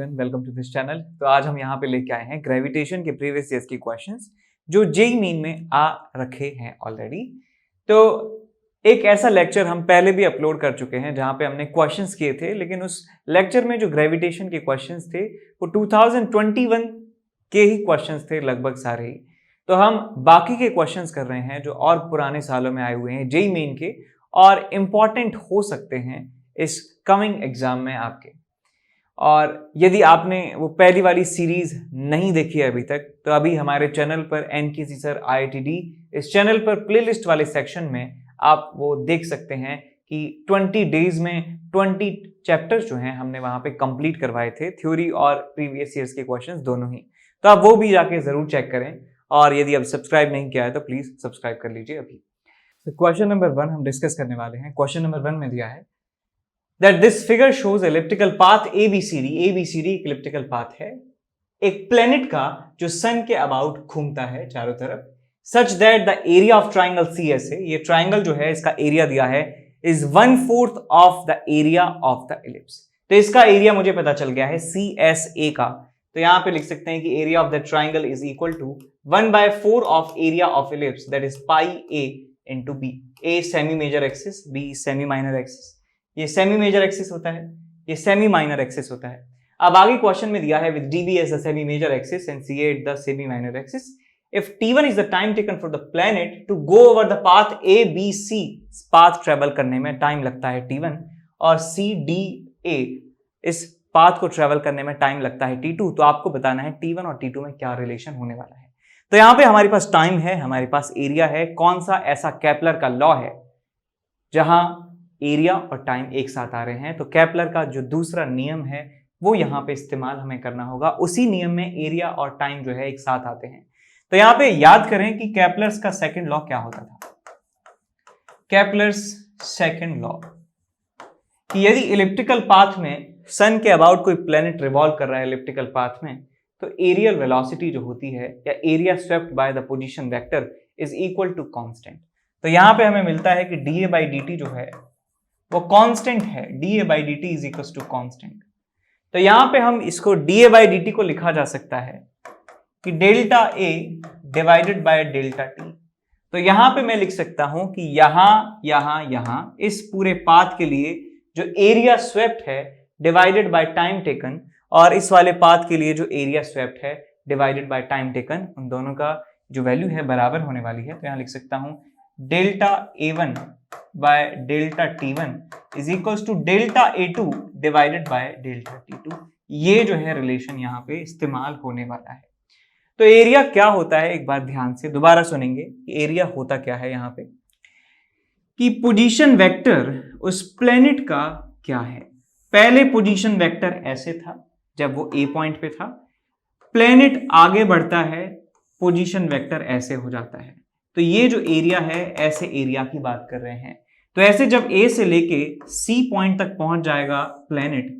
Everyone, welcome to this channel. तो आज हम यहाँ पे लेके आए हैं ग्रेविटेशन के प्रीवियस ईयर्स के क्वेश्चंस जो जेईई मेन में आ रखे हैं ऑलरेडी। तो एक ऐसा लेक्चर हम पहले भी अपलोड कर चुके हैं जहाँ पे हमने क्वेश्चंस किए थे, लेकिन उस लेक्चर में जो ग्रेविटेशन के क्वेश्चंस थे वो 2021 के ही क्वेश्चंस थे लगभग सारे ही। तो हम बाकी के क्वेश्चंस कर रहे हैं जो और पुराने सालों में आए हुए हैं जेईई मेन के और इम्पॉर्टेंट हो सकते हैं इस कमिंग एग्जाम में आपके। और यदि आपने वो पहली वाली सीरीज नहीं देखी है अभी तक, तो अभी हमारे चैनल पर एनकेसी सर IITD इस चैनल पर प्लेलिस्ट वाले सेक्शन में आप वो देख सकते हैं कि 20 डेज में 20 चैप्टर्स जो हैं हमने वहां पे कंप्लीट करवाए थे, थ्योरी और प्रीवियस ईयर्स के क्वेश्चंस दोनों ही। तो आप वो भी जाके जरूर चेक करें, और यदि अब सब्सक्राइब नहीं किया है तो प्लीज सब्सक्राइब कर लीजिए अभी। तो क्वेश्चन नंबर 1 हम डिस्कस करने वाले हैं। क्वेश्चन नंबर 1 में दिया है that this figure shows elliptical path ABCD एक elliptical path है एक प्लेनेट का जो सन के अबाउट घूमता है चारों तरफ, such that the area of triangle CS है, ये ट्राइंगल जो है इसका एरिया दिया है is 1/4 of the area of the ellipse। तो इसका एरिया मुझे पता चल गया है CSA का, तो यहां पे लिख सकते हैं कि area of the triangle is equal to 1/4 of area of ellipse, that is pi A into B। A semi major axis, B semi minor axis. ये सेमी मेजर एक्सिस होता है, ये सेमी माइनर एक्सिस होता है। अब आगे question में दिया है with DB as the semi major axis and CA the semi minor axis, if T1 is the time taken for the planet to go over the path ABC, path travel करने में time लगता है T1, और CDA इस path को travel करने में time लगता है T2, तो आपको बताना है T1 और T2 में क्या रिलेशन होने वाला है। तो यहां पे हमारे पास टाइम है, हमारे पास एरिया है, कौन सा ऐसा केपलर का लॉ है जहां एरिया और टाइम एक साथ आ रहे हैं। तो केपलर का जो दूसरा नियम है वो यहाँ पे इस्तेमाल हमें करना होगा, उसी नियम में एरिया और टाइम जो है एक साथ आते हैं। तो यहाँ पे याद करें कि केपलर्स का सेकंड लॉ क्या होता था। केपलर्स सेकंड लॉ कि यदि इलिप्टिकल पाथ में सन के अबाउट कोई प्लेनेट रिवॉल्व कर रहा है इलिप्टिकल पाथ में, तो एरियल वेलोसिटी जो होती है या area swept by the position vector is equal to constant. तो यहाँ पे हमें मिलता है कि dA/dt जो है वो कांस्टेंट है, dA/dt is equal to constant. तो यहां पे हम इसको dA/dt को लिखा जा सकता है कि delta A divided by delta T। तो यहां पे मैं लिख सकता हूं कि यहां इस पूरे पाथ के लिए जो एरिया स्वेप्ट है डिवाइडेड बाय टाइम टेकन, और इस वाले पाथ के लिए जो एरिया स्वेप्ट है डिवाइडेड बाय टाइम टेकन, उन दोनों का जो वैल्यू है बराबर होने वाली है। तो यहां लिख सकता हूं delta A1 by delta T1 is equals to delta A2 divided by delta T2। ये जो है रिलेशन यहाँ पे इस्तेमाल होने वाला है। तो एरिया क्या होता है, एक बार ध्यान से दोबारा सुनेंगे कि एरिया होता क्या है यहाँ पे, कि पोजीशन वेक्टर उस प्लेनेट का क्या है। पहले पोजीशन वेक्टर ऐसे था जब वो A पॉइंट पे था, प्लेनेट आगे बढ़ता है, पोजीशन वेक्टर ऐसे हो जाता है। तो ये जो एरिया है ऐसे एरिया की बात कर रहे हैं। तो ऐसे जब A से लेके C पॉइंट तक पहुंच जाएगा प्लेनेट,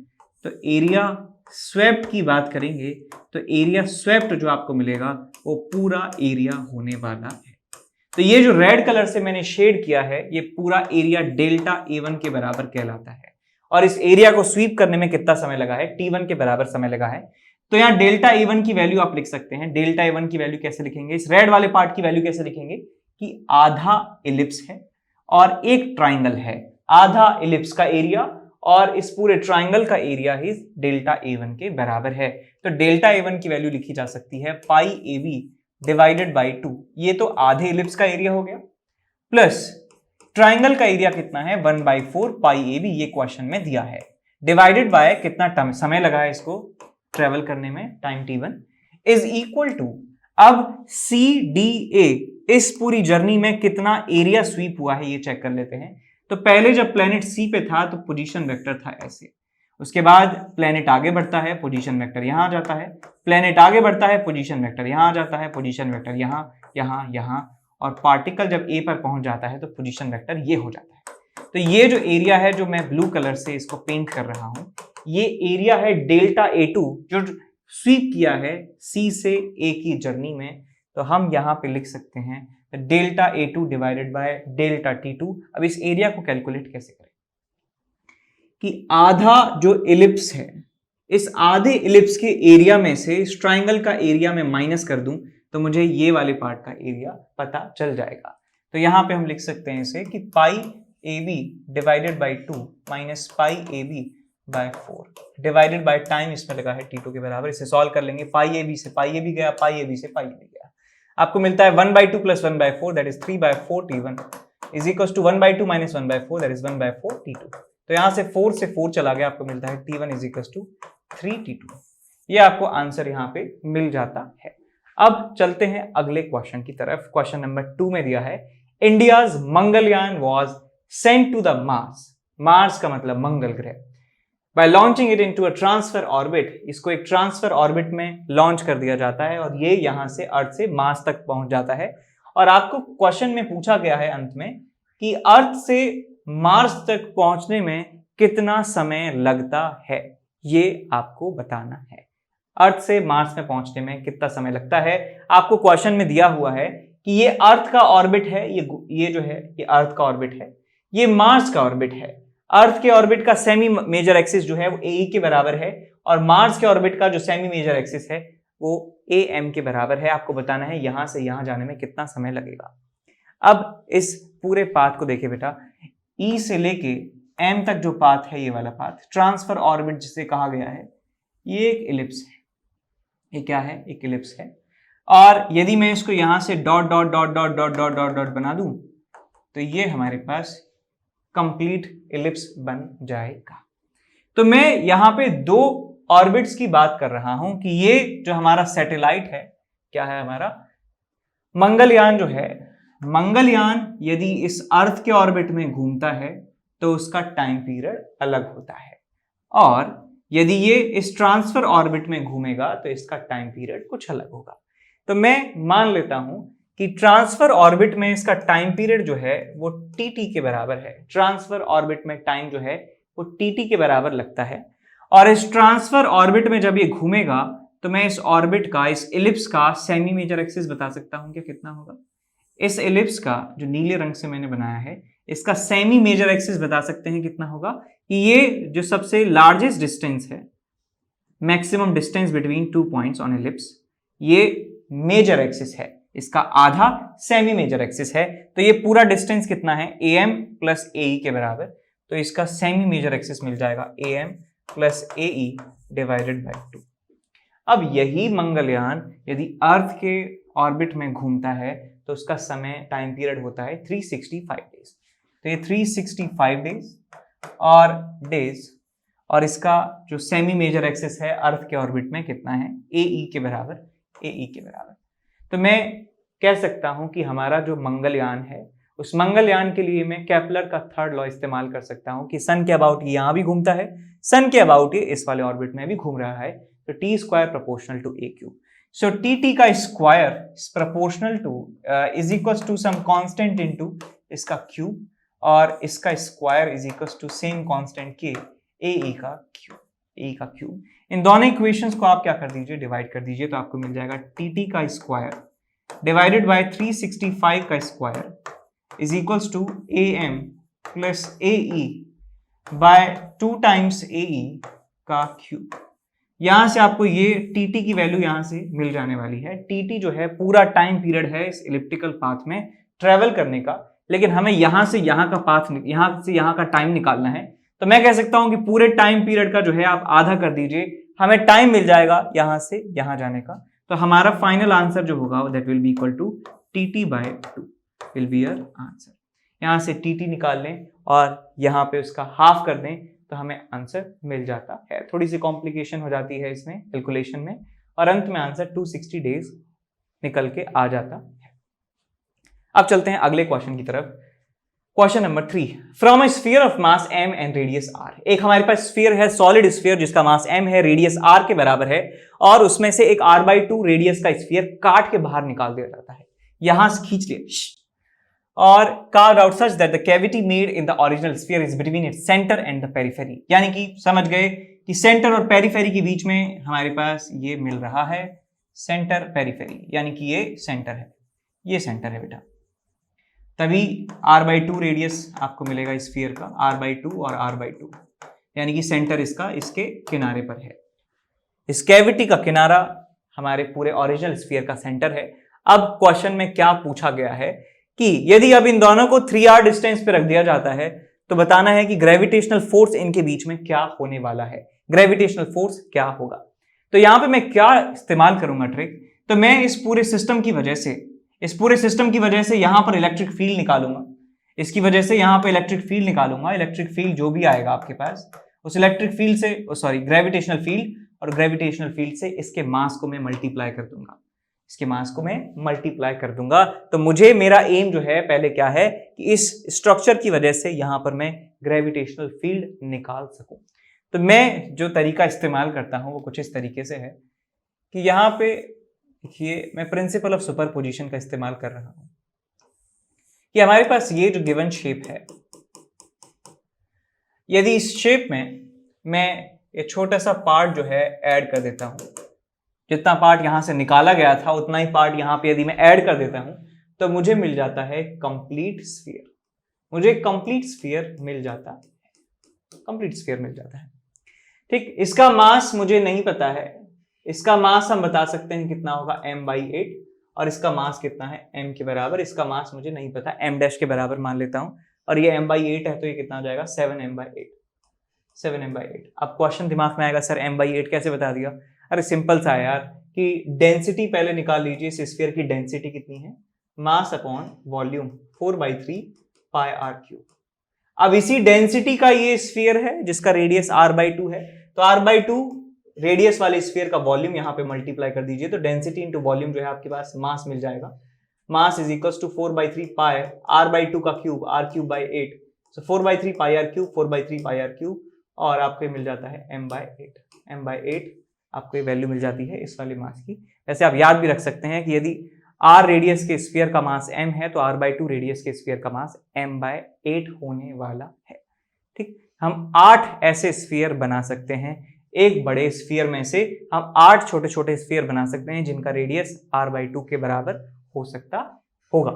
तो एरिया स्वेप्ट की बात करेंगे तो एरिया स्वेप्ट जो आपको मिलेगा वो पूरा एरिया होने वाला है। तो ये जो रेड कलर से मैंने शेड किया है ये पूरा एरिया डेल्टा A1 के बराबर कहलाता है, और इस एरिया को स्वीप करने में कितना समय लगा है, T1 के बराबर समय लगा है। तो यहाँ डेल्टा A1 की वैल्यू आप लिख सकते हैं। डेल्टा A1 की वैल्यू कैसे लिखेंगे, इस रेड वाले पार्ट की वैल्यू कैसे लिखेंगे कि आधा इलिप्स है और एक ट्राइंगल है, आधा इलिप्स का एरिया और इस पूरे ट्राइंगल का एरिया ही डेल्टा A1 के बराबर है। तो डेल्टा A1 की वैल्यू लिखी जा सकती है पाई AB डिवाइडेड बाई 2, ये तो आधे इलिप्स का एरिया हो गया, प्लस ट्राइंगल का एरिया कितना है 1/4 पाई AB, ये क्वेश्चन में दिया है, डिवाइडेड बाय कितना समय लगा है इसको ट्रेवल करने में, time T1 is equal to, अब CDA इस पूरी जर्नी में कितना एरिया स्वीप हुआ है ये चेक कर लेते हैं। तो पहले जब प्लेनेट C पे था तो पोजीशन वेक्टर था ऐसे, उसके बाद प्लेनेट आगे बढ़ता है, पोजीशन वेक्टर यहां आ जाता है, प्लेनेट आगे बढ़ता है, पोजीशन वेक्टर यहां आ जाता है, पोजीशन वेक्टर यहां, और पार्टिकल जब A पर पहुंच जाता है तो पोजीशन वेक्टर ये हो जाता है। तो ये जो एरिया है जो मैं ब्लू कलर से इसको पेंट कर रहा हूं, ये एरिया है डेल्टा A2 जो स्वीप किया है C से A की जर्नी में। तो हम यहां पे लिख सकते हैं delta A2 divided by delta T2। अब इस एरिया को कैलकुलेट कैसे करें कि आधा जो इलिप्स है इस आधे इलिप्स के एरिया में से इस ट्राइंगल का एरिया में माइनस कर दूं तो मुझे ये वाले पार्ट का एरिया पता चल जाएगा। तो यहां पे हम लिख सकते हैं इसे कि pi A B divided by 2 minus pi A B by 4 divided by time इसमें लगा है T2 के बराबर। इसे सॉल्व कर लेंगे। पाई ए बी से पाई ए बी गया, पाई ए बी से पाई ए बी गया, आपको मिलता है 1/2 plus 1/4 that is 3/4 T1 is equal to 1/2 minus 1/4 that is 1/4 T2। तो यहां से 4 से 4 चला गया, आपको मिलता है T1 is equal to 3 T2। ये आपको आंसर यहां पे मिल जाता है। अब चलते हैं अगले क्वेश्चन की तरफ। क्वेश्चन नंबर 2 में दिया है India's Mangalyaan was sent to the Mars. Mars का मतलब मंगल ग्रह। By launching it into a transfer orbit, इसको एक ट्रांसफर ऑर्बिट में लॉन्च कर दिया जाता है और ये यहां से अर्थ से मार्स तक पहुंच जाता है। और आपको क्वेश्चन में पूछा गया है अंत में कि अर्थ से मार्स तक पहुंचने में कितना समय लगता है, ये आपको बताना है। अर्थ से मार्स में पहुंचने में कितना समय लगता है आपको क्वेश्चन में दिया हुआ है कि ये अर्थ का ऑर्बिट है, ये जो है ये अर्थ का ऑर्बिट है, ये मार्स का ऑर्बिट है। अर्थ के ऑर्बिट का सेमी मेजर एक्सिस जो है वो AE के बराबर है और मार्स के ऑर्बिट का जो सेमी मेजर एक्सिस है वो AM के बराबर है। आपको बताना है यहां से यहां जाने में कितना समय लगेगा। अब इस पूरे पाथ को देखिए बेटा, E से लेके M तक जो पाथ है, ये वाला पाथ ट्रांसफर ऑर्बिट जिसे कहा गया है, ये एक इलिप्स है। ये क्या है? एक इलिप्स है। और यदि मैं इसको यहां से dot dot dot dot dot dot dot dot बना दूं तो ये हमारे पास कंप्लीट इलिप्स बन जाएगा। तो मैं यहां पे 2 ऑर्बिट्स की बात कर रहा हूं कि ये जो हमारा सैटेलाइट है, क्या है हमारा मंगलयान जो है, मंगलयान यदि इस अर्थ के ऑर्बिट में घूमता है तो उसका टाइम पीरियड अलग होता है, और यदि ये इस ट्रांसफर ऑर्बिट में घूमेगा तो इसका टाइम पीरियड कुछ अलग होगा। तो मैं मान लेता हूं कि ट्रांसफर ऑर्बिट में इसका टाइम पीरियड जो है वो TT के बराबर है। ट्रांसफर ऑर्बिट में टाइम जो है वो TT के बराबर लगता है। और इस ट्रांसफर ऑर्बिट में जब ये घूमेगा तो मैं इस ऑर्बिट का, इस इलिप्स का सेमी मेजर एक्सिस बता सकता हूं कि कितना होगा। इस इलिप्स का जो नीले रंग से मैंने बनाया है, इसका सेमी मेजर एक्सिस बता सकते हैं कितना होगा कि ये जो सबसे लार्जेस्ट डिस्टेंस है, maximum distance between 2 points on ellipse, ये मेजर एक्सिस है, इसका आधा सेमी मेजर एक्सिस है। तो ये पूरा डिस्टेंस कितना है? AM प्लस AE के बराबर। तो इसका सेमी मेजर एक्सिस मिल जाएगा AM plus AE divided by 2। अब यही मंगलयान यदि अर्थ के ऑर्बिट में घूमता है तो उसका समय, टाइम पीरियड होता है 365 डेज। तो ये 365 डेज और इसका जो सेमी मेजर एक्सिस है अर्थ के ऑर्बिट में कितना है? AE के बराबर। तो मैं कह सकता हूं कि हमारा जो मंगलयान है, उस मंगलयान के लिए मैं केपलर का थर्ड लॉ इस्तेमाल कर सकता हूं कि सन के अबाउट ये यहां भी घूमता है, सन के अबाउट ये इस वाले ऑर्बिट में भी घूम रहा है। तो T square proportional to A cube. So TT का square proportional to is equal to some constant into इसका क्यूब, और इसका square is equal to same constant के AE का क्यूब। इन दोनों इक्वेशंस को आप क्या कर दीजिए? डिवाइड कर दीजिए। तो आपको मिल जाएगा TT का स्क्वायर डिवाइडेड बाय 365 का square is equals to AM plus AE by 2 times AE का क्यूब। यहां से आपको ये TT की वैल्यू यहां से मिल जाने वाली है। TT जो है पूरा टाइम पीरियड है इस इलिप्टिकल पाथ में ट्रेवल करने का, लेकिन हमें यहां से यहां का पाथ, यहां से यहां का टाइम निकालना है। तो मैं कह सकता हूं कि पूरे टाइम पीरियड का जो है आप आधा कर दीजिए, हमें टाइम मिल जाएगा यहां से यहां जाने का। तो हमारा फाइनल आंसर जो होगा that will be equal to TT by 2 will be your answer. यहां से TT निकाल लें और यहां पे उसका हाफ कर दें तो हमें आंसर मिल जाता है। थोड़ी सी कॉम्प्लिकेशन हो जाती है इसमें कैलकुलेशन में, और अंत में आंसर 260 डेज निकल के आ जाता है। अब चलते हैं अगले क्वेश्चन की तरफ। Question number 3, from a sphere of mass m and radius r। एक हमारे पास स्फीयर है, सॉलिड स्फीयर जिसका मास m है, रेडियस r के बराबर है, और उसमें से एक r/2 रेडियस का स्फीयर काट के बाहर निकाल दिया जाता है। यहां से खींच लिया और carved out such that the cavity made in the original sphere is between its center and the periphery। यानी कि समझ गए कि सेंटर और पेरिफेरी के बीच में हमारे पास ये मिल रहा है सेंटर पेरिफेरी, यानी कि ये सेंटर है, ये सेंटर है बेटा। तभी r/2 रेडियस आपको मिलेगा स्फीयर का, r/2 और r/2, यानी कि सेंटर इसका इसके किनारे पर है। इस कैविटी का किनारा हमारे पूरे ओरिजिनल स्फीयर का सेंटर है। अब क्वेश्चन में क्या पूछा गया है कि यदि अब इन दोनों को 3r डिस्टेंस पे रख दिया जाता है तो बताना है कि ग्रेविटेशनल फोर्स इनके बीच में क्या होने वाला है, ग्रेविटेशनल फोर्स क्या होगा। तो यहां पे मैं क्या इस्तेमाल करूंगा ट्रिक, तो मैं इस पूरे सिस्टम की वजह से यहां पर इलेक्ट्रिक फील्ड निकालूंगा, इसकी वजह से यहां पर इलेक्ट्रिक फील्ड निकालूंगा। इलेक्ट्रिक फील्ड जो भी आएगा आपके पास, उस इलेक्ट्रिक फील्ड से ग्रेविटेशनल फील्ड, और ग्रेविटेशनल फील्ड से इसके मास को मैं मल्टीप्लाई कर दूंगा, तो मुझे मेरा एम जो है पहले क्या है कि इस स्ट्रक्चर की वजह से यहां पर मैं ग्रेविटेशनल फील्ड निकाल सकूं। तो मैं जो तरीका इस्तेमाल करता हूं वो कुछ इस तरीके से है कि यहां पे देखिए मैं प्रिंसिपल ऑफ सुपरपोजिशन का इस्तेमाल कर रहा हूं कि हमारे पास ये जो गिवन शेप है, यदि इस शेप में मैं ये छोटा सा पार्ट जो है ऐड कर देता हूं, जितना पार्ट यहां से निकाला गया था उतना ही पार्ट यहां पे यदि मैं ऐड कर देता हूं तो मुझे मिल जाता है कंप्लीट स्फीयर मिल जाता है। ठीक, इसका मास मुझे नहीं पता है, इसका मास हम बता सकते हैं कितना होगा m/8, और इसका मास कितना है m के बराबर। इसका मास मुझे नहीं पता, m' के बराबर मान लेता हूं, और ये m/8 है तो ये कितना हो जाएगा 7m/8। अब क्वेश्चन दिमाग में आएगा, सर m/8 कैसे बता दिया? अरे सिंपल सा है यार कि डेंसिटी पहले निकाल लीजिए, इस स्फीयर की डेंसिटी कितनी है, मास अपॉन वॉल्यूम 4/3 πr³। अब इसी डेंसिटी का ये स्फीयर है जिसका रेडियस r/2 है, तो r/2 रेडियस वाले स्फीयर का वॉल्यूम यहां पे मल्टीप्लाई कर दीजिए, तो डेंसिटी इंटू वॉल्यूम जो है आपके पास मास मिल जाएगा। Mass is equals to 4/3 pi r/2 का क्यूब r³/8, सो 4/3 πr³, 4/3 πr³, और आपको मिल जाता है m/8 आपको ये वैल्यू मिल जाती है इस वाले मास की। वैसे आप याद भी रख सकते हैं कि यदि r रेडियस के स्फीयर का मास m है तो r/2 रेडियस के स्फीयर का मास m/8 होने वाला है। ठीक, हम 8 ऐसे स्फीयर बना सकते हैं, एक बड़े स्फीयर में से हम 8 छोटे छोटे स्फीयर बना सकते हैं जिनका रेडियस r/2 के बराबर हो सकता होगा।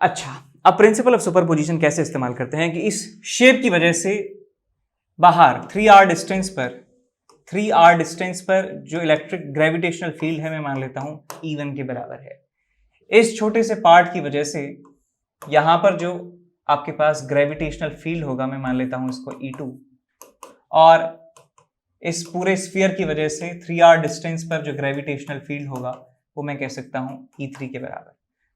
अच्छा, अब प्रिंसिपल ऑफ सुपरपोजिशन कैसे इस्तेमाल करते हैं कि इस शेप की वजह से बाहर 3r डिस्टेंस पर जो इलेक्ट्रिक ग्रेविटेशनल फील्ड है मैं मान लेता हूं E1 के बराबर है। इस छोटे से पार्ट की वजह से यहां पर जो आपके पास ग्रेविटेशनल फील्ड होगा मैं मान लेता हूं इसको E2, और इस पूरे स्फीयर की वजह से 3r डिस्टेंस पर जो ग्रेविटेशनल फील्ड होगा वो मैं कह सकता हूं E3 के बराबर।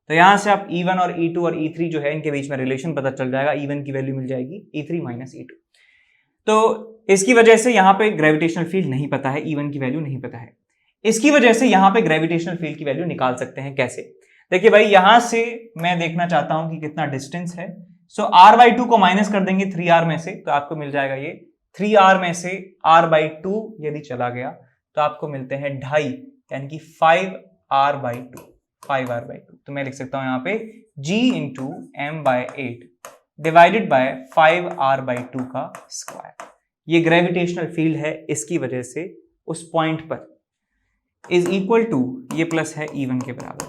तो यहां से आप E1 और E2 और E3 जो है इनके बीच में रिलेशन पता चल जाएगा, E1 की वैल्यू मिल जाएगी E3 माइनस E2। तो इसकी वजह से यहां पे ग्रेविटेशनल फील्ड नहीं पता है, E1 की वैल्यू नहीं पता है, इसकी वजह से यहां पे ग्रेविटेशनल फील्ड की वैल्यू निकाल सकते हैं। कैसे? देखिए भाई, यहां से मैं देखना चाहता हूं कि कितना डिस्टेंस है, सो r/2 को माइनस कर देंगे 3r में से, तो आपको मिल जाएगा ये 3r में से r/2 यदि चला गया तो आपको मिलते हैं 2.5, यानी कि 5r/2। तो मैं लिख सकता हूं यहां पे g into m/8 divided by 5r/2 का स्क्वायर। ये ग्रेविटेशनल फील्ड है, इसकी वजह से उस पॉइंट पर इज इक्वल टू, ये प्लस है E1 के बराबर,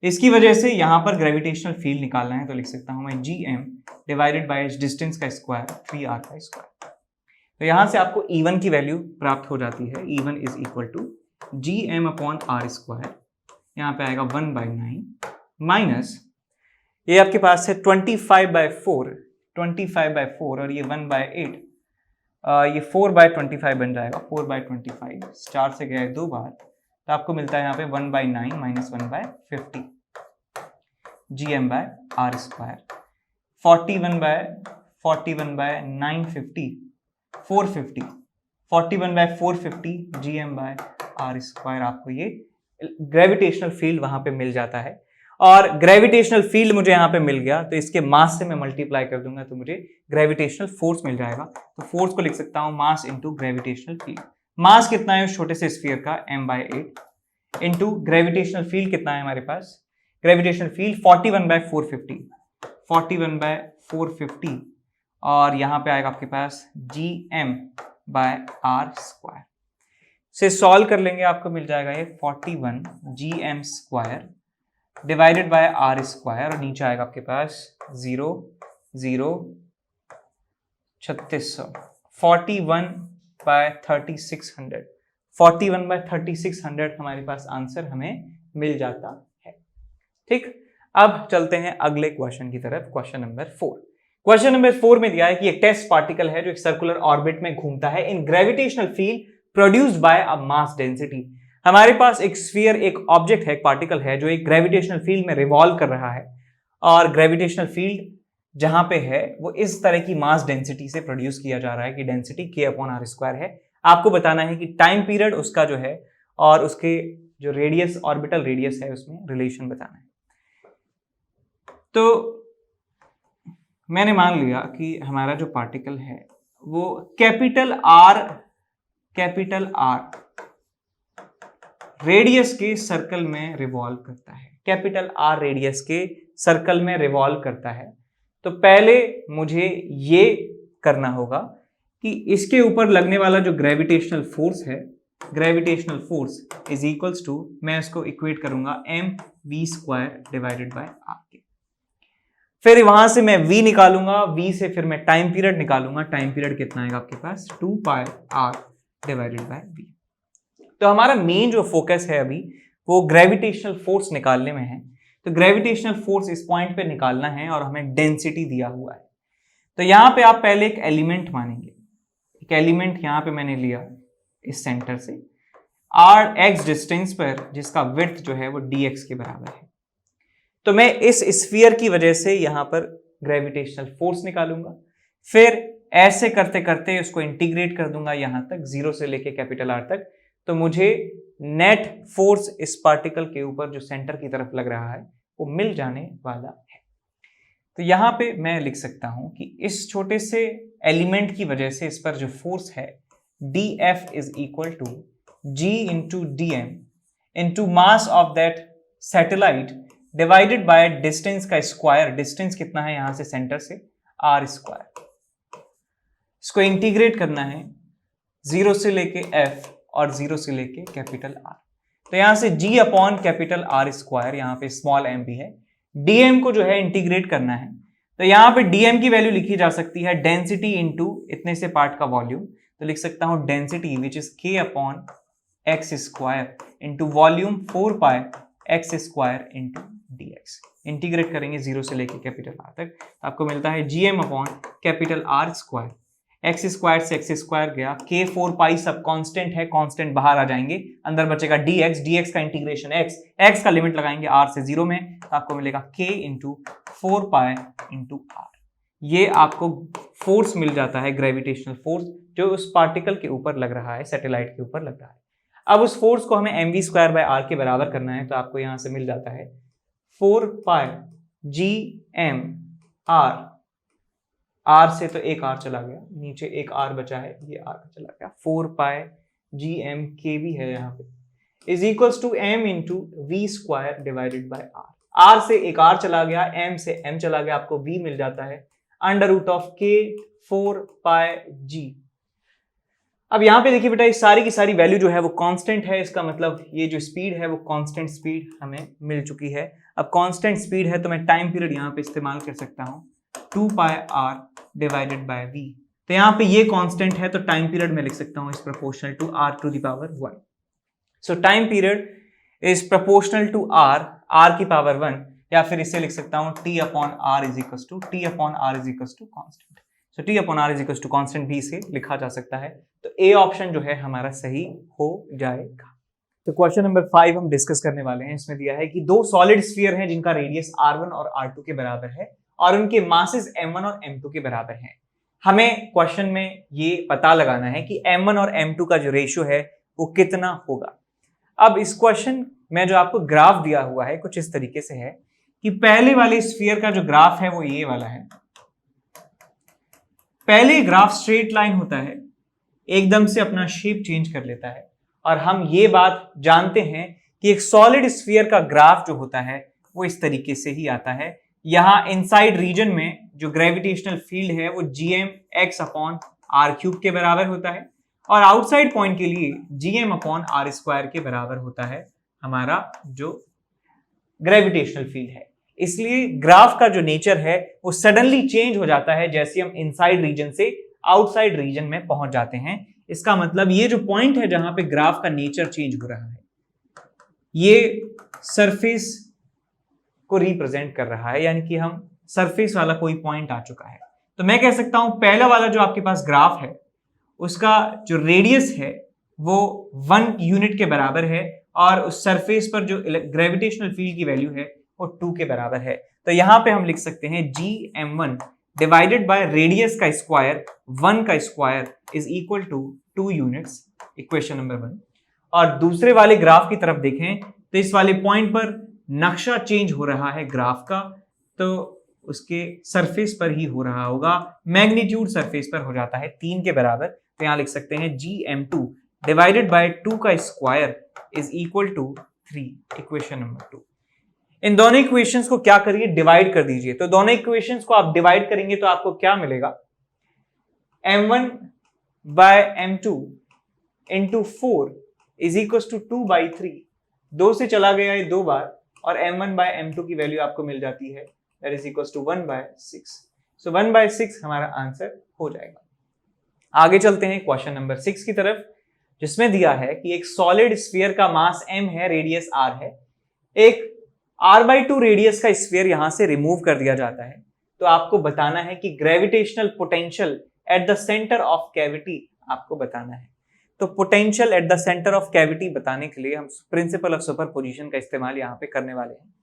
इसकी वजह से यहां पर ग्रेविटेशनल फील्ड निकालना है तो लिख सकता हूं मैं gm डिवाइडेड बाय डिस्टेंस का स्क्वायर 3r का स्क्वायर। तो यहां से आपको E1 की वैल्यू प्राप्त हो जाती है, E1 is equal to gm upon r square, यहाँ पे आएगा 1/9 माइनस ये आपके पास है 25/4 और ये 1/8, ये 4/25 बन जाएगा, 4/25 स्टार से गया है 2 बार, तो आपको मिलता है यहाँ पे 1/9 minus 1/50 gm/r square, 41/950 450 41/450 gm/r square. आपको ये ग्रेविटेशनल फील्ड वहां पे मिल जाता है, और ग्रेविटेशनल फील्ड मुझे यहां पे मिल गया तो इसके मास से मैं मल्टीप्लाई कर दूंगा तो मुझे ग्रेविटेशनल फोर्स मिल जाएगा। तो फोर्स को लिख सकता हूं मास इंटू ग्रेविटेशनल फील्ड। मास कितना है उस छोटे से स्फीयर का m/8 इंटू ग्रेविटेशनल फील्ड कितना है हमारे पास, ग्रेविटेशनल फील्ड 41/450 और यहां पे आएगा आपके पास gm/r स्क्वायर से सॉल्व कर लेंगे, आपको मिल जाएगा ये 41 gm square divided by r square, और नीचे आएगा आपके पास 0 0 3600 41 बाय 3600, 41 बाय 3600 हमारे पास आंसर हमें मिल जाता है। ठीक, अब चलते हैं अगले क्वेश्चन की तरफ। Question number 4। क्वेश्चन नंबर 4 में दिया है कि एक टेस्ट पार्टिकल है जो एक सर्कुलर ऑर्बिट में घूमता है in gravitational field produced by a mass density. हमारे पास एक स्फीयर, एक ऑब्जेक्ट है, एक पार्टिकल है जो एक ग्रेविटेशनल फील्ड में रिवॉल्व कर रहा है और ग्रेविटेशनल फील्ड जहां पे है वो इस तरह की मास डेंसिटी से प्रोड्यूस किया जा रहा है कि डेंसिटी k/r² है। आपको बताना है कि टाइम पीरियड उसका जो है और उसके जो रेडियस, ऑर्बिटल रेडियस है, उसमें रिलेशन बताना है। तो मैंने मान लिया कि हमारा जो पार्टिकल है वो कैपिटल आर रेडियस के सर्कल में रिवॉल्व करता है, कैपिटल आर रेडियस के सर्कल में रिवॉल्व करता है। तो पहले मुझे ये करना होगा कि इसके ऊपर लगने वाला जो ग्रेविटेशनल फोर्स है, gravitational force is equals to, मैं इसको इक्वेट करूंगा mv² डिवाइडेड बाय आर के। फिर वहां से मैं v निकालूंगा, v से फिर मैं टाइम पीरियड निकालूंगा। टाइम पीरियड कितना आएगा आपके पास, 2πr डिवाइडेड बाय v। तो हमारा मेन जो फोकस है अभी वो ग्रेविटेशनल फोर्स निकालने में है। तो ग्रेविटेशनल फोर्स इस पॉइंट पे निकालना है और हमें डेंसिटी दिया हुआ है। तो यहां पे आप पहले एक एलिमेंट मानेंगे, एक एलिमेंट यहां पे मैंने लिया इस सेंटर से rx डिस्टेंस पर, जिसका विड्थ जो है वो dx के बराबर है। तो मैं इस स्फीयर की वजह से यहां पर ग्रेविटेशनल फोर्स निकालूंगा, फिर ऐसे करते करते उसको इंटीग्रेट कर दूंगा यहां तक, 0 से लेके कैपिटल R तक। तो मुझे नेट फोर्स इस पार्टिकल के ऊपर जो सेंटर की तरफ लग रहा है वो मिल जाने वाला है। तो यहां पे मैं लिख सकता हूं कि इस छोटे से एलिमेंट की वजह से इस पर जो फोर्स है dF is equal to g into dm into mass of that satellite divided by distance का स्क्वायर। डिस्टेंस कितना है यहां से सेंटर से, r²। इसको इंटीग्रेट करना है 0 से लेके f और 0 से लेके कैपिटल R। तो यहां से g अपॉन कैपिटल R², यहां पे स्मॉल m भी है, dm को जो है इंटीग्रेट करना है। तो यहां पे dm की वैल्यू लिखी जा सकती है डेंसिटी इंटू इतने से पार्ट का वॉल्यूम। तो लिख सकता हूं density which is k upon x² into volume 4πx² into dx। Integrate करेंगे 0 से लेके कैपिटल R तक, आपको मिलता है gm upon capital R²। x² से x² गया, k 4π सब कांस्टेंट है, कांस्टेंट बाहर आ जाएंगे, अंदर बचेगा dx, dx का इंटीग्रेशन x का लिमिट लगाएंगे r से 0 में, तो आपको मिलेगा k इंटू 4π इंटू r। ये आपको फोर्स मिल जाता है, ग्रेविटेशनल फोर्स जो उस पार्टिकल के ऊपर लग रहा है, सैटेलाइट के ऊपर लग रहा है। अब उस फोर्स को हमें mv² बाय r के बराबर करना है। तो आपको यहां से मिल जाता है 4π gm r, r से तो एक r चला गया, नीचे एक r बचा है, ये r चला गया, 4π gm k भी है यहाँ पे, is equals to m into v² divided by r। r से एक r चला गया, m से m चला गया, आपको v मिल जाता है under root of k 4π g। अब यहाँ पे देखिए बेटा, इस सारी की सारी वैल्यू जो है वो कांस्टेंट है, इसका मतलब ये जो स्पीड है वो कांस्टेंट स्पीड हमें मिल चुकी है। अब कांस्टेंट स्पीड है तो मैं टाइम पीरियड यहाँ पे इस्तेमाल कर सकता हूँ 2πr डिवाइडेड बाय v। तो यहाँ पे ये कांस्टेंट है तो टाइम पीरियड में लिख सकता हूँ is proportional to r to the power 1। So time period is proportional to r की पावर 1, या फिर इसे लिख सकता हूँ t upon r is equals to constant. So t upon r is equals to constant भी इसे लिखा जा सकता है। तो ए ऑप्शन जो है हमारा सही हो जाएगा। तो क्वेश्चन नंबर 5 हम डिस्कस करने वाले हैं। इसमें दिया है कि दो सॉलिड स्फीयर हैं जिनका रेडियस r1 और r2 के बराबर है और उनके मासेस m1 और m2 के बराबर हैं। हमें क्वेश्चन में ये पता लगाना है कि m1 और m2 का जो रेशियो है वो कितना होगा। अब इस क्वेश्चन में जो आपको ग्राफ दिया हुआ है कुछ इस तरीके से है कि पहले वाले स्फीयर का जो ग्राफ है वो ये वाला है। पहले ग्राफ स्ट्रेट लाइन होता है, एकदम से अपना शेप चेंज कर लेता है, और हम ये बात जानते हैं कि एक सॉलिड स्फीयर का ग्राफ जो होता है वो इस तरीके से ही आता है। यहाँ इनसाइड रीजन में जो ग्रेविटेशनल फील्ड है वो gm x अपॉन r³ के बराबर होता है और आउटसाइड पॉइंट के लिए gm अपॉन r² के बराबर होता है हमारा जो ग्रेविटेशनल फील्ड है। इसलिए ग्राफ का जो नेचर है वो सडनली चेंज हो जाता है जैसे हम इनसाइड रीजन से आउटसाइड रीजन में पहुंच जाते हैं। इसका मतलब ये जो पॉइंट है जहां पे ग्राफ का नेचर चेंज हो रहा है, ये सरफेस को रिप्रेजेंट कर रहा है, यानी कि हम सरफेस वाला कोई पॉइंट आ चुका है। तो मैं कह सकता हूं पहला वाला जो आपके पास ग्राफ है उसका जो रेडियस है वो 1 यूनिट के बराबर है और उस सरफेस पर जो ग्रेविटेशनल फील्ड की वैल्यू है वो 2 के बराबर है। तो यहां पे हम लिख सकते हैं gm1 डिवाइडेड बाय रेडियस का स्क्वायर 1 का square is equal to 2 units, equation number 1। और दूसरे वाले ग्राफ की तरफ देखें तो इस वाले पॉइंट पर नक्शा चेंज हो रहा है ग्राफ का, तो उसके सरफेस पर ही हो रहा होगा, मैग्नीट्यूड सरफेस पर हो जाता है 3 के बराबर। तो यहां लिख सकते हैं gm2 डिवाइडेड बाय 2 का square is equal to 3, equation number 2। इन दोनों इक्वेशंस को क्या करिए, डिवाइड कर दीजिए। तो दोनों इक्वेशंस को आप डिवाइड करेंगे तो आपको क्या मिलेगा, m1 by m2 into 4 is equal to 2 by 3। 2 से चला गया है 2 बार और m1 बाय m2 की वैल्यू आपको मिल जाती है, that is equal to 1 by 6। So 1 by 6 हमारा आंसर हो जाएगा। आगे चलते हैं क्वेश्चन नंबर 6 की तरफ, जिसमें दिया है कि एक सॉलिड स्फीयर का मास m है, रेडियस r है। एक r/2 रेडियस का स्फीयर यहां से रिमूव कर दिया जाता है। तो आपको बताना है कि gravitational potential at the centre of cavity आपको बताना है। तो potential at the centre of cavity बताने के लिए हम प्रिंसिपल ऑफ सुपरपोजिशन का इस्तेमाल यहाँ पे करने वाले हैं।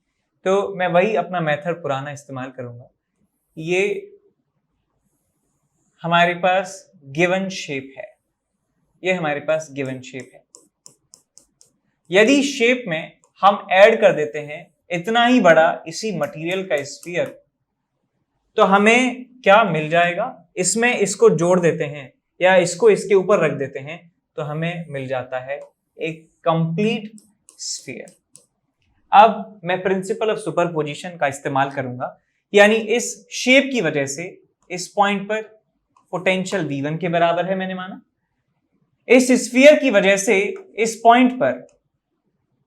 तो मैं वही अपना मेथड पुराना इस्तेमाल करूंगा। ये हमारे पास गिवन शेप है, ये हमारे पास गिवन शेप है। यदि शेप में हम ऐड कर देते हैं इतना ही बड़ा इसी मटेरियल का स्फीयर, तो हमें क्या मिल जाएगा, इसमें इसको जोड़ देते हैं या इसको इसके ऊपर रख देते हैं तो हमें मिल जाता है एक कंप्लीट स्फीयर। अब मैं प्रिंसिपल ऑफ सुपरपोजिशन का इस्तेमाल करूंगा, यानी इस शेप की वजह से इस पॉइंट पर पोटेंशियल V1 के बराबर है, मैंने माना। इस स्फीयर की वजह से इस पॉइंट पर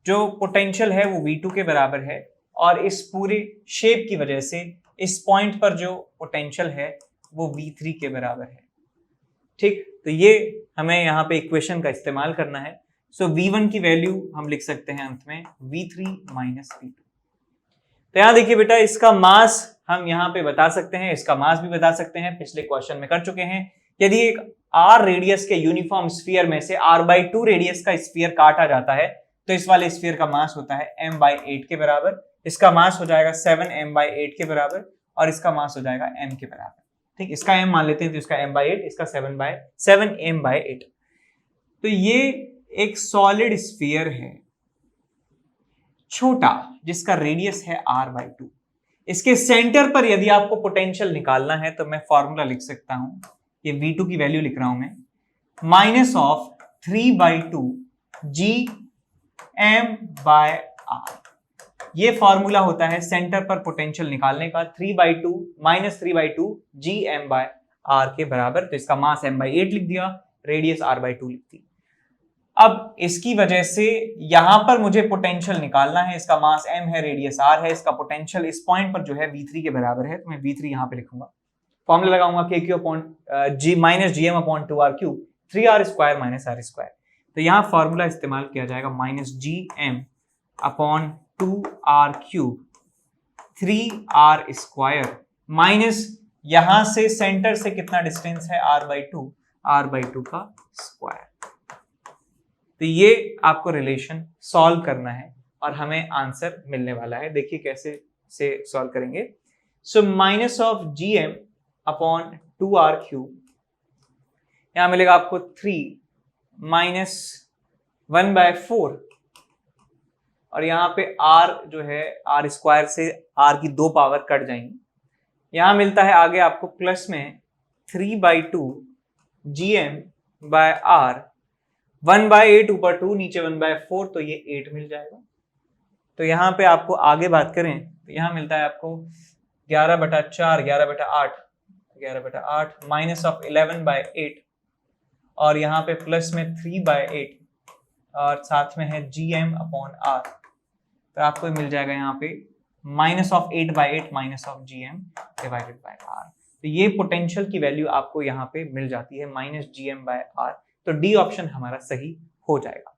जो पोटेंशियल है वो V2 के बराबर है और इस पूरे शेप की वजह से इस पॉइंट पर जो पोटेंशियल है वो V3 के बराबर है। ठीक, तो ये हमें यहाँ पे इक्वेशन का इस्तेमाल करना है। सो V1 की वैल्यू हम लिख सकते हैं अंत में V3 माइनस V2। तो यहाँ देखिए बेटा, इसका मास हम यहाँ पे बता सकते हैं, इसका मास भी बता सकते हैं, पिछले क्वेश्चन में कर चुके हैं। यदि एक r रेडियस के यूनिफॉर्म स्फीयर में से r/2 रेडियस का स्फीयर काटा जाता है तो इस वाले स्फीयर का मास होता है m/8 के बराबर। इसका मास हो जाएगा 7m/8 के बराबर और इसका मास हो जाएगा m के बराबर। ठीक, इसका m मान लेते हैं तो इसका m/8, इसका 7m/8। तो ये एक सॉलिड स्फीयर है छोटा जिसका रेडियस है r/2। इसके सेंटर पर यदि आपको पोटेंशियल निकालना है तो मैं फॉर्मूला लिख सकता हूं, ये V2 की वैल्यू लिख रहा हूं मैं, -3/2 gm/r। ये फॉर्मूला होता है सेंटर पर पोटेंशियल निकालने का, 3/2 gm/r के बराबर। तो इसका मास m/8 लिख दिया, रेडियस r/2 लिख दी। अब इसकी वजह से यहां पर मुझे पोटेंशियल निकालना है, इसका मास m है, रेडियस r है, इसका पोटेंशियल इस पॉइंट पर जो है V3 के बराबर है। तो मैं V3 यहां पे लिखूंगा, फॉर्मूला लगाऊंगा kq/g-gm/2r3, 3r² - r²। तो यहां फॉर्मूला इस्तेमाल किया जाएगा -gm/2r3 3r² माइनस यहां से सेंटर से कितना डिस्टेंस है r/2 का स्क्वायर। तो ये आपको रिलेशन सॉल्व करना है और हमें आंसर मिलने वाला है। देखिए कैसे से सॉल्व करेंगे। सो -gm/2r3 यहां मिलेगा आपको 3 - 1/4 और यहाँ पे r जो है r² से r की 2 पावर कट जाएंगी। यहां मिलता है आगे आपको प्लस में 3/2 gm/r, 1/8 ऊपर 2 नीचे 1/4, तो ये 8 मिल जाएगा। तो यहाँ पे आपको आगे बात करें तो यहाँ मिलता है आपको 11/4 11/8 -11/8 और यहाँ पे प्लस में 3/8 और साथ में है gm/r। तो आपको मिल जाएगा यहाँ पे -8/8 -gm/r। तो ये पोटेंशियल की वैल्यू आपको यहाँ पे मिल जाती है -gm/r तो डी ऑप्शन हमारा सही हो जाएगा।